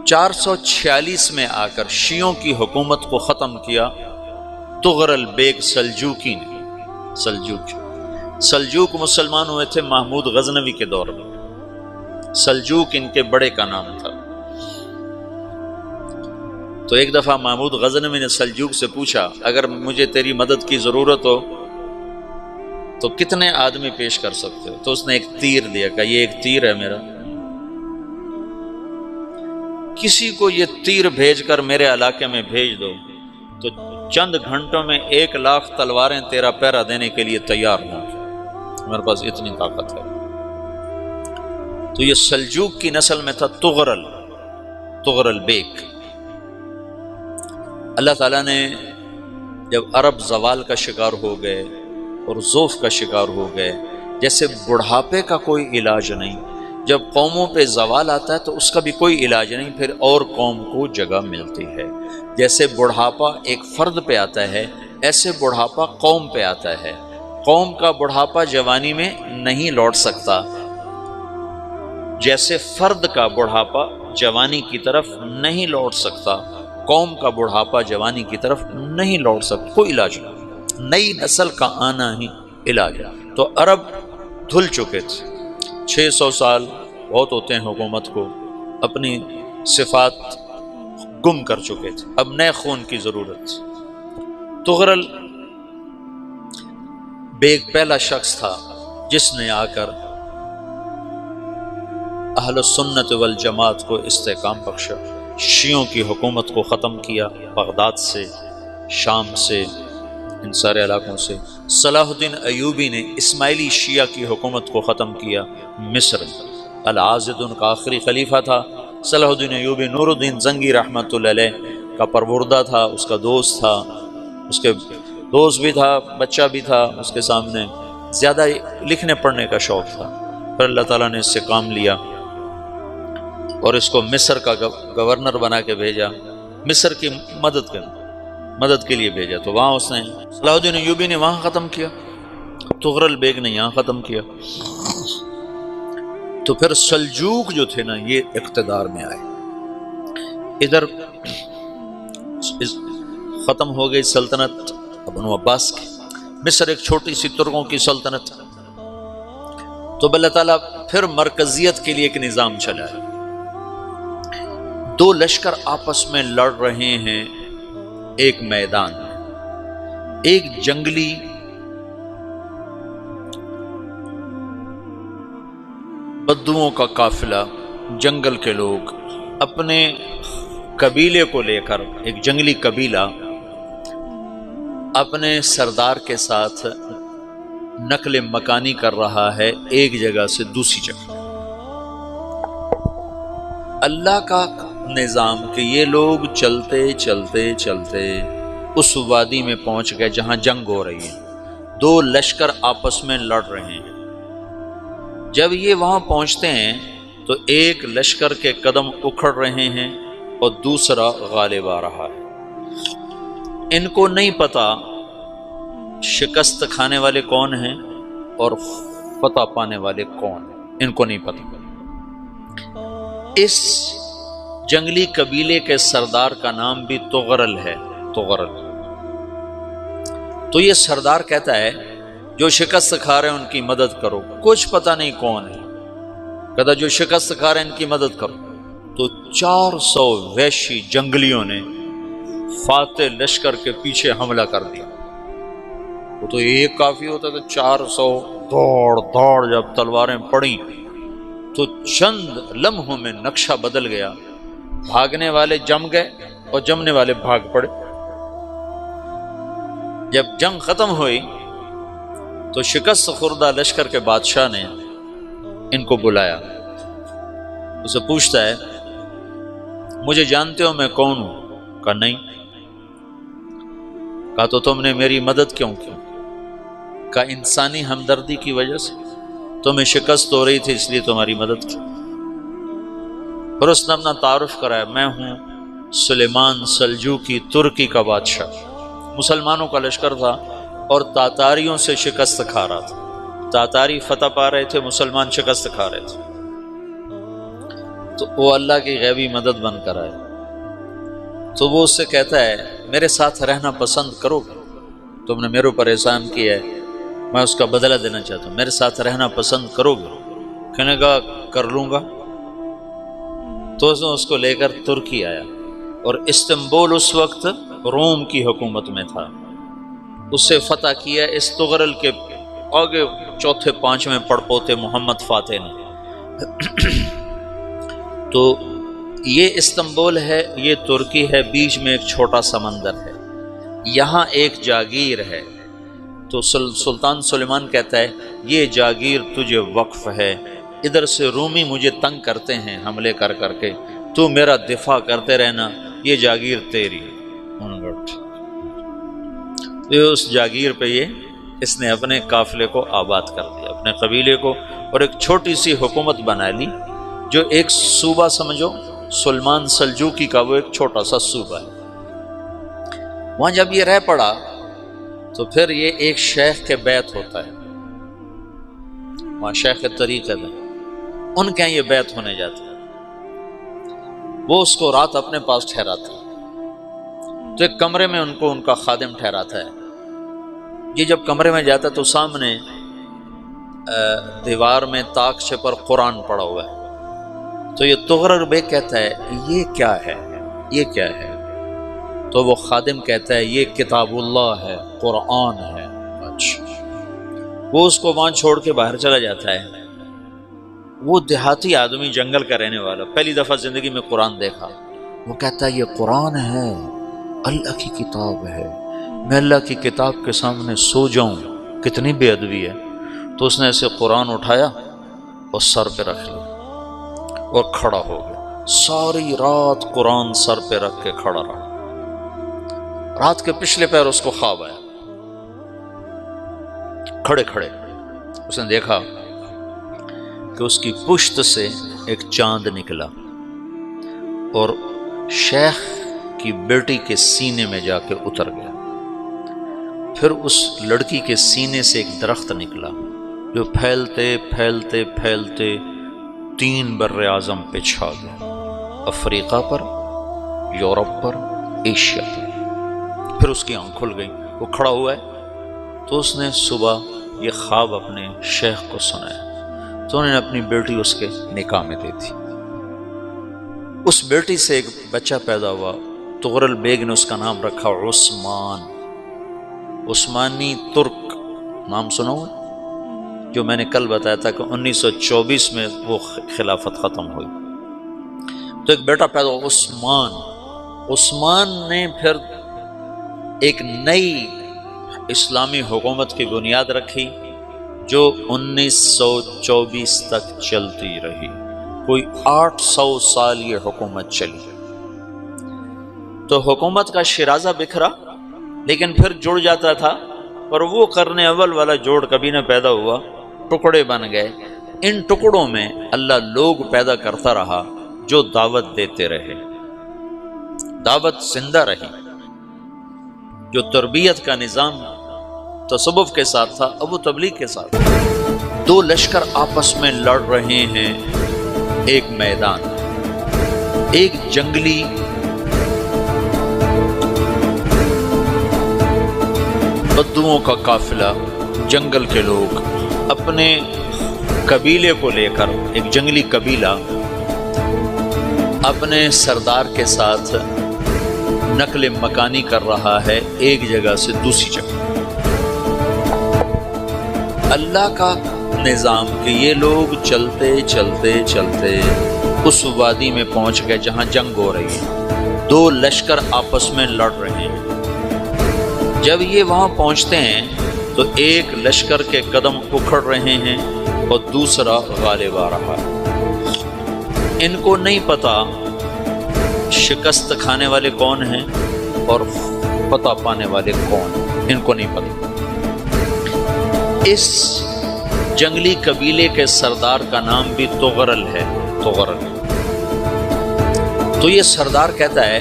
446 میں آ کر شیعوں کی حکومت کو ختم کیا تغرل بیگ سلجوکی نے۔ سلجوک مسلمان ہوئے تھے محمود غزنوی کے دور میں، سلجوک ان کے بڑے کا نام تھا۔ تو ایک دفعہ محمود غزنوی نے سلجوک سے پوچھا اگر مجھے تیری مدد کی ضرورت ہو تو کتنے آدمی پیش کر سکتے ہو؟ تو اس نے ایک تیر دیا، کہا یہ ایک تیر ہے میرا، کسی کو یہ تیر بھیج کر میرے علاقے میں بھیج دو تو چند گھنٹوں میں 1,00,000 تلواریں تیرا پہرا دینے کے لیے تیار ہوں، میرے پاس اتنی طاقت ہے۔ تو یہ سلجوک کی نسل میں تھا تغرل بیگ۔ اللہ تعالیٰ نے جب عرب زوال کا شکار ہو گئے اور ضعف کا شکار ہو گئے، جیسے بڑھاپے کا کوئی علاج نہیں، جب قوموں پہ زوال آتا ہے تو اس کا بھی کوئی علاج نہیں، پھر اور قوم کو جگہ ملتی ہے۔ جیسے بڑھاپا ایک فرد پہ آتا ہے، ایسے بڑھاپا قوم پہ آتا ہے۔ قوم کا بڑھاپا جوانی میں نہیں لوٹ سکتا، جیسے فرد کا بڑھاپا جوانی کی طرف نہیں لوٹ سکتا، قوم کا بڑھاپا جوانی کی طرف نہیں لوٹ سکتا، کوئی علاج نہیں، نئی نسل کا آنا ہی علاج ہے۔ تو عرب دھل چکے تھے، 600 سال بہت ہوتے ہیں حکومت کو، اپنی صفات گم کر چکے تھے، اب نئے خون کی ضرورت تھی۔ تغرل بیگ پہلا شخص تھا جس نے آ کر اہل سنت والجماعت کو استحکام بخشا، شیعوں کی حکومت کو ختم کیا، بغداد سے، شام سے، ان سارے علاقوں سے۔ صلاح الدین ایوبی نے اسماعیلی شیعہ کی حکومت کو ختم کیا، مصر۔ العاضد ان کا آخری خلیفہ تھا۔ صلاح الدین ایوبی نور الدین زنگی رحمۃ اللہ علیہ کا پروردہ تھا، اس کا دوست تھا، اس کے دوست بھی تھا، بچہ بھی تھا اس کے سامنے، زیادہ لکھنے پڑھنے کا شوق تھا۔ پھر اللہ تعالیٰ نے اس سے کام لیا اور اس کو مصر کا گورنر بنا کے بھیجا، مصر کی مدد کے لیے بھیجا۔ تو وہاں اس نے صلاح الدین ایوبی نے وہاں ختم کیا، تغرل بیگ نے یہاں ختم کیا۔ تو پھر سلجوک جو تھے نا یہ اقتدار میں آئے، ادھر ختم ہو گئی سلطنت بنو عباس کی، مصر ایک چھوٹی سی ترکوں کی سلطنت۔ تو اللہ تعالیٰ پھر مرکزیت کے لیے ایک نظام چلایا، 2 لشکر آپس میں لڑ رہے ہیں ایک میدان میں، ایک جنگلی بدوؤں کا قافلہ، جنگل کے لوگ اپنے قبیلے کو لے کر، ایک جنگلی قبیلہ اپنے سردار کے ساتھ نقل مکانی کر رہا ہے ایک جگہ سے دوسری جگہ۔ اللہ کا نظام کہ یہ لوگ چلتے چلتے چلتے اس وادی میں پہنچ گئے جہاں جنگ ہو رہی ہے، 2 لشکر آپس میں لڑ رہے ہیں۔ جب یہ وہاں پہنچتے ہیں تو ایک لشکر کے قدم اکھڑ رہے ہیں اور دوسرا غالب آ رہا ہے۔ ان کو نہیں پتا شکست کھانے والے کون ہیں اور فتح پانے والے کون ہیں، ان کو نہیں پتا۔ اس جنگلی قبیلے کے سردار کا نام بھی تغرل ہے، تغرل۔ تو یہ سردار کہتا ہے جو شکست کھا رہے ہیں ان کی مدد کرو، کچھ پتہ نہیں کون ہے، کہتا جو شکست کھا رہے ہیں ان کی مدد کرو۔ تو 400 وحشی جنگلیوں نے فاتح لشکر کے پیچھے حملہ کر دیا۔ وہ تو ایک کافی ہوتا تو 400 دوڑ جب تلواریں پڑیں تو چند لمحوں میں نقشہ بدل گیا، بھاگنے والے جم گئے اور جمنے والے بھاگ پڑے۔ جب جنگ ختم ہوئی تو شکست خوردہ لشکر کے بادشاہ نے ان کو بلایا، اسے پوچھتا ہے مجھے جانتے ہو میں کون ہوں؟ کہا نہیں۔ کہا تو تم نے میری مدد کیوں کی؟ کہا انسانی ہمدردی کی وجہ سے، تمہیں شکست ہو رہی تھی اس لیے تمہاری مدد کی۔ پھر اس نے اپنا تعارف کرایا، میں ہوں سلیمان سلجوکی، ترکی کا بادشاہ۔ مسلمانوں کا لشکر تھا اور تاتاریوں سے شکست کھا رہا تھا، تاتاری فتح پا رہے تھے، مسلمان شکست کھا رہے تھے۔ تو وہ اللہ کی غیبی مدد بن کر آئے، تو وہ اس سے کہتا ہے میرے ساتھ رہنا پسند کرو گے؟ تم نے میرے اوپر احسان کیا ہے، میں اس کا بدلہ دینا چاہتا ہوں، میرے ساتھ رہنا پسند کرو گے؟ کہنے کا کر لوں گا۔ تو اس کو لے کر ترکی آیا، اور استنبول اس وقت روم کی حکومت میں تھا، اسے فتح کیا اس تغرل کے آگے چوتھے پانچویں پڑپوتے محمد فاتح نے۔ تو یہ استنبول ہے، یہ ترکی ہے، بیچ میں ایک چھوٹا سمندر ہے، یہاں ایک جاگیر ہے۔ تو سلطان سلیمان کہتا ہے یہ جاگیر تجھے وقف ہے، ادھر سے رومی مجھے تنگ کرتے ہیں حملے کر کر کے، تو میرا دفاع کرتے رہنا، یہ جاگیر تیری۔ اس جاگیر پہ اس نے اپنے قافلے کو آباد کر دیا، اپنے قبیلے کو، اور ایک چھوٹی سی حکومت بنا لی، جو ایک صوبہ سمجھو سلمان سلجوقی کا، وہ ایک چھوٹا سا صوبہ ہے۔ وہاں جب یہ رہ پڑا تو پھر یہ ایک شیخ کے بیت ہوتا ہے، وہاں شیخ طریقے میں ان کے یہ بیت ہونے جاتا ہے، وہ اس کو رات اپنے پاس ٹھہراتا ہے، تو ایک کمرے میں ان کو ان کا خادم ٹھہراتا ہے۔ یہ جب کمرے میں جاتا ہے تو سامنے دیوار میں تاکچے پر قرآن پڑا ہوا ہے، تو یہ تغرل بیگ کہتا ہے یہ کیا ہے، یہ کیا ہے؟ تو وہ خادم کہتا ہے یہ کتاب اللہ ہے، قرآن ہے۔ اچھا، وہ اس کو وہاں چھوڑ کے باہر چلا جاتا ہے۔ وہ دیہاتی آدمی، جنگل کا رہنے والا، پہلی دفعہ زندگی میں قرآن دیکھا، وہ کہتا ہے یہ قرآن ہے، اللہ کی کتاب ہے، میں اللہ کی کتاب کے سامنے سو جاؤں، کتنی بے ادبی ہے۔ تو اس نے ایسے قرآن اٹھایا اور سر پہ رکھ لیا اور کھڑا ہو گیا، ساری رات قرآن سر پہ رکھ کے کھڑا رہا۔ رات کے پچھلے پہر اس کو خواب آیا، کھڑے کھڑے اس نے دیکھا کہ اس کی پشت سے ایک چاند نکلا اور شیخ کی بیٹی کے سینے میں جا کے اتر گیا۔ پھر اس لڑکی کے سینے سے ایک درخت نکلا جو پھیلتے پھیلتے پھیلتے 3 بر اعظم پہ چھا گیا، افریقہ پر، یورپ پر، ایشیا پر۔ پھر اس کی آنکھ کھل گئی، وہ کھڑا ہوا ہے، تو اس نے صبح یہ خواب اپنے شیخ کو سنایا، تو انہوں نے اپنی بیٹی اس کے نکاح میں دے دی۔ اس بیٹی سے ایک بچہ پیدا ہوا، تغرل بیگ نے اس کا نام رکھا عثمان، عثمانی ترک نام سنا ہوا، جو میں نے کل بتایا تھا کہ 1924 میں وہ خلافت ختم ہوئی۔ تو ایک بیٹا پیدا ہوا عثمان۔ عثمان نے پھر ایک نئی اسلامی حکومت کی بنیاد رکھی جو 1924 تک چلتی رہی، کوئی 800 سال یہ حکومت چلی۔ تو حکومت کا شیرازہ بکھرا، لیکن پھر جڑ جاتا تھا، اور وہ قرن اول والا جوڑ کبھی نہ پیدا ہوا، ٹکڑے بن گئے۔ ان ٹکڑوں میں اللہ لوگ پیدا کرتا رہا جو دعوت دیتے رہے، دعوت زندہ رہی۔ جو تربیت کا نظام تصوف کے ساتھ تھا، اب وہ تبلیغ کے ساتھ۔ 2 لشکر آپس میں لڑ رہے ہیں ایک میدان، ایک جنگلی بدوؤں کا قافلہ، جنگل کے لوگ اپنے قبیلے کو لے کر، ایک جنگلی قبیلہ اپنے سردار کے ساتھ نقل مکانی کر رہا ہے ایک جگہ سے دوسری جگہ۔ اللہ کا نظام کہ یہ لوگ چلتے چلتے چلتے اس وادی میں پہنچ گئے جہاں جنگ ہو رہی ہے، 2 لشکر آپس میں لڑ رہے ہیں۔ جب یہ وہاں پہنچتے ہیں تو ایک لشکر کے قدم اکھڑ رہے ہیں اور دوسرا غالب آ رہا ہے۔ ان کو نہیں پتا شکست کھانے والے کون ہیں اور فتح پانے والے کون ہیں، ان کو نہیں پتا۔ اس جنگلی قبیلے کے سردار کا نام بھی تغرل ہے، تغرل۔ تو یہ سردار کہتا ہے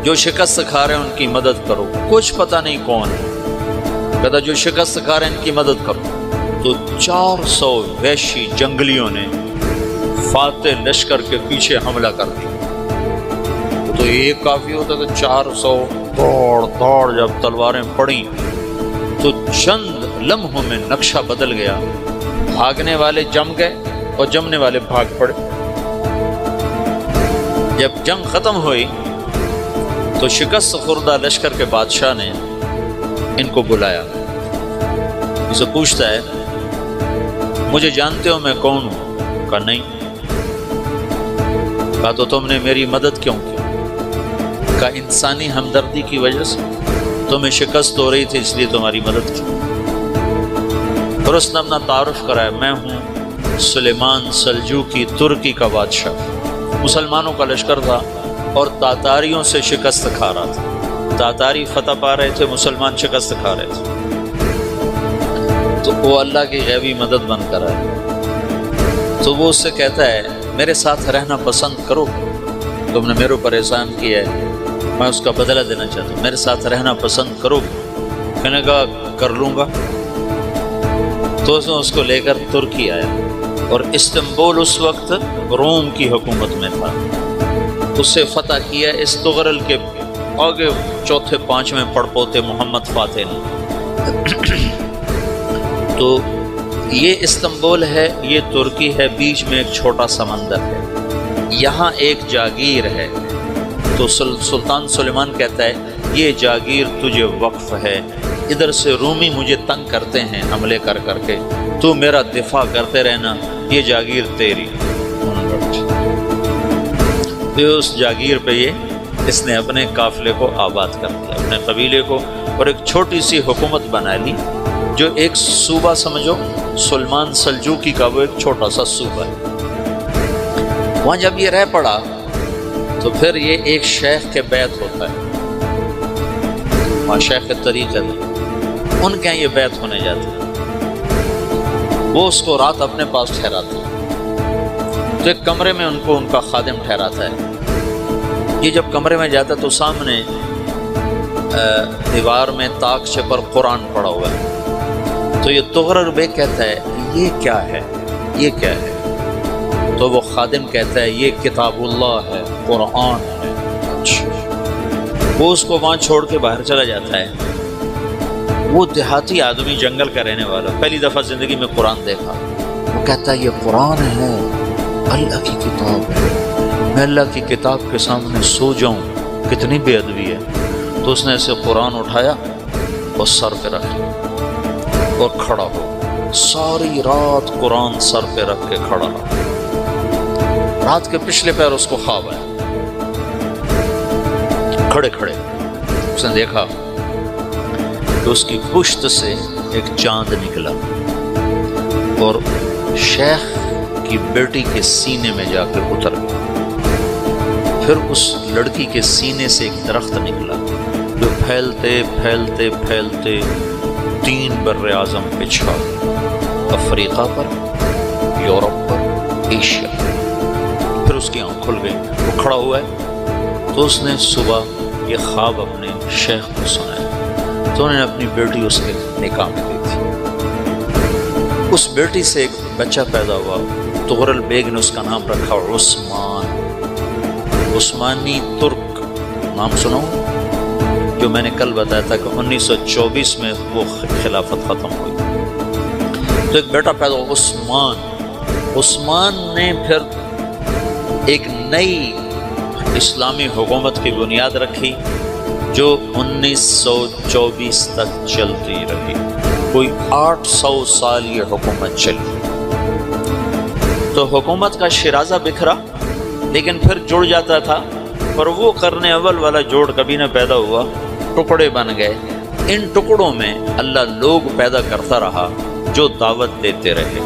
جو شکست کھا رہے ہیں ان کی مدد کرو، کچھ پتہ نہیں کون ہے، کہتا جو شکست کھا رہے ہیں ان کی مدد کرو۔ تو 400 وحشی جنگلیوں نے فاتح لشکر کے پیچھے حملہ کر دیا۔ تو ایک کافی ہوتا تھا، 400 دوڑ دوڑ جب تلواریں پڑیں تو چند لمحوں میں نقشہ بدل گیا، بھاگنے والے جم گئے اور جمنے والے بھاگ پڑے۔ جب جنگ ختم ہوئی تو شکست خوردہ لشکر کے بادشاہ نے ان کو بلایا، اسے پوچھتا ہے مجھے جانتے ہو میں کون ہوں؟ کہا نہیں۔ کہا تو تم نے میری مدد کیوں کی؟ کہا انسانی ہمدردی کی وجہ سے، تمہیں شکست ہو رہی تھی اس لیے تمہاری مدد کی۔ اور اس نے اپنا تعارف کرایا، میں ہوں سلیمان سلجوقی ترکی کا بادشاہ۔ مسلمانوں کا لشکر تھا اور تاتاریوں سے شکست کھا رہا تھا، تاتاری فتح پا رہے تھے، مسلمان شکست کھا رہے تھے۔ تو وہ اللہ کی غیبی مدد بن کر آئے۔ تو وہ اس سے کہتا ہے میرے ساتھ رہنا پسند کرو، تم نے میرے اوپر احسان کیا ہے، میں اس کا بدلہ دینا چاہتا ہوں، میرے ساتھ رہنا پسند کرو؟ کہنے کا کر لوں گا۔ تو اس کو لے کر ترکی آیا، اور استنبول اس وقت روم کی حکومت میں تھا، اسے فتح کیا اس تغرل کے آگے چوتھے پانچویں پڑپوتے محمد فاتح نے۔ تو یہ استنبول ہے، یہ ترکی ہے، بیچ میں ایک چھوٹا سمندر ہے، یہاں ایک جاگیر ہے۔ تو سلطان سلیمان کہتا ہے یہ جاگیر تجھے وقف ہے، ادھر سے رومی مجھے تنگ کرتے ہیں حملے کر کر کے، تو میرا دفاع کرتے رہنا، یہ جاگیر تیری۔ تو اس جاگیر پہ اس نے اپنے قافلے کو آباد کر دیا، اپنے قبیلے کو، اور ایک چھوٹی سی حکومت بنا لی، جو ایک صوبہ سمجھو سلیمان سلجوقی کا، وہ ایک چھوٹا سا صوبہ ہے۔ وہاں جب یہ رہ پڑا تو پھر یہ ایک شیخ کے بیعت ہوتا ہے، وہاں شیخ طریقہ ہے، ان کے یہ بیعت ہونے جاتے ہیں، وہ اس کو رات اپنے پاس ٹھہراتے ہیں۔ تو ایک کمرے میں ان کو ان کا خادم ٹھہراتا ہے۔ یہ جب کمرے میں جاتا ہے تو سامنے دیوار میں طاقچے پر قرآن پڑا ہوا ہے۔ تو یہ تغرل بیگ کہتا ہے یہ کیا ہے، یہ کیا ہے؟ تو وہ خادم کہتا ہے یہ کتاب اللہ ہے، قرآن ہے۔ وہ اس کو وہاں چھوڑ کے باہر چلا جاتا ہے۔ وہ دیہاتی آدمی، جنگل کا رہنے والا، پہلی دفعہ زندگی میں قرآن دیکھا، وہ کہتا ہے یہ قرآن ہے، اللہ کی کتاب ہے، میں اللہ کی کتاب کے سامنے سو جاؤں، کتنی بے ادبی ہے۔ تو اس نے ایسے قرآن اٹھایا اور سر پہ رکھ لیا اور کھڑا ہو، ساری رات قرآن سر پہ رکھ کے کھڑا رہا۔ رات کے پچھلے پہر اس کو خواب آیا، کھڑے کھڑے اس نے دیکھا کہ اس کی پشت سے ایک چاند نکلا اور شیخ کی بیٹی کے سینے میں جا کے اتر گیا۔ پھر اس لڑکی کے سینے سے ایک درخت نکلا جو پھیلتے پھیلتے پھیلتے 3 بر اعظم پہ چھا گیا، افریقہ پر، یورپ پر، ایشیا پر۔ پھر اس کی آنکھ کھل گئی، وہ کھڑا ہوا ہے۔ تو اس نے صبح یہ خواب اپنے شیخ کو سنایا، تو انہوں نے اپنی بیٹی اس کے نکاح میں دی تھی۔ اس بیٹی سے ایک بچہ پیدا ہوا، تغرل بیگ نے اس کا نام رکھا عثمان، عثمانی ترک نام سناؤ، جو میں نے کل بتایا تھا کہ 1924 میں وہ خلافت ختم ہوئی۔ تو ایک بیٹا پیدا ہوا عثمان۔ عثمان نے پھر ایک نئی اسلامی حکومت کی بنیاد رکھی جو 1924 تک چلتی رہی، کوئی 800 سال یہ حکومت چلی۔ تو حکومت کا شیرازہ بکھرا لیکن پھر جڑ جاتا تھا، پر وہ قرن اول والا جوڑ کبھی نہ پیدا ہوا، ٹکڑے بن گئے۔ ان ٹکڑوں میں اللہ لوگ پیدا کرتا رہا جو دعوت دیتے رہے۔